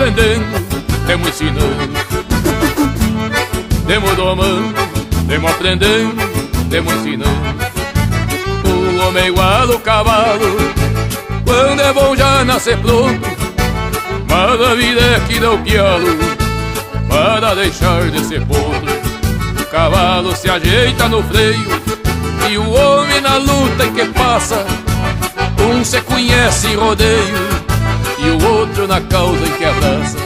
aprendendo, temos ensinando. Temos domando, temos aprendendo, temos ensinando. O homem é igual ao cavalo, quando é bom já nascer pronto. Mas a vida é que dá o pialo para deixar de ser potro. O cavalo se ajeita no freio e o homem na luta em que passa. Um se conhece em rodeio e o outro na causa em que abraça.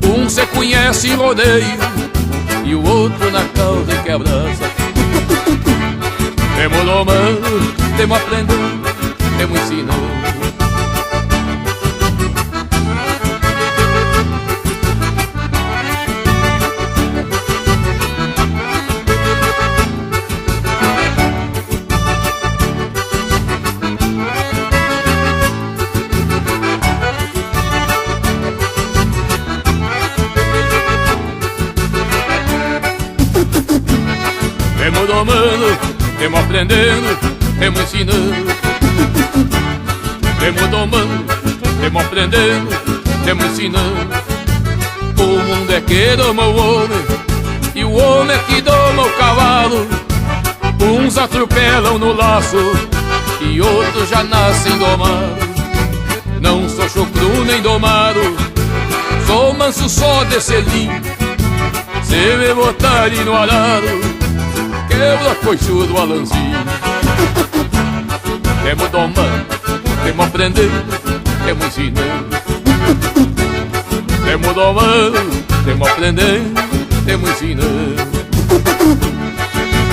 Um se conhece em rodeio e o outro na causa em que abraça. Temos domando, temos aprendendo, temos ensinando. Temos domando, temos aprendendo, temos ensinando. Temos domando, temos aprendendo, temos ensinando. O mundo é que doma o homem e o homem é que doma o cavalo. Uns atropelam no laço e outros já nascem domados. Não sou chucru nem domado, sou manso só de selim. Se me botarem no arado, quebra coichudo o alanzinho. Temos domando, temos aprendendo, temos ensinando. Temos domando, temos aprendendo, temos ensinando.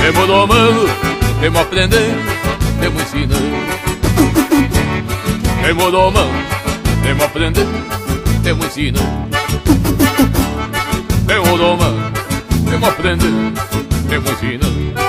Temos domando, temos aprendendo, temos ensinando. Temos domando, temos aprendendo, temos ensinando. Temos domando, temos aprendendo, temos ensinando.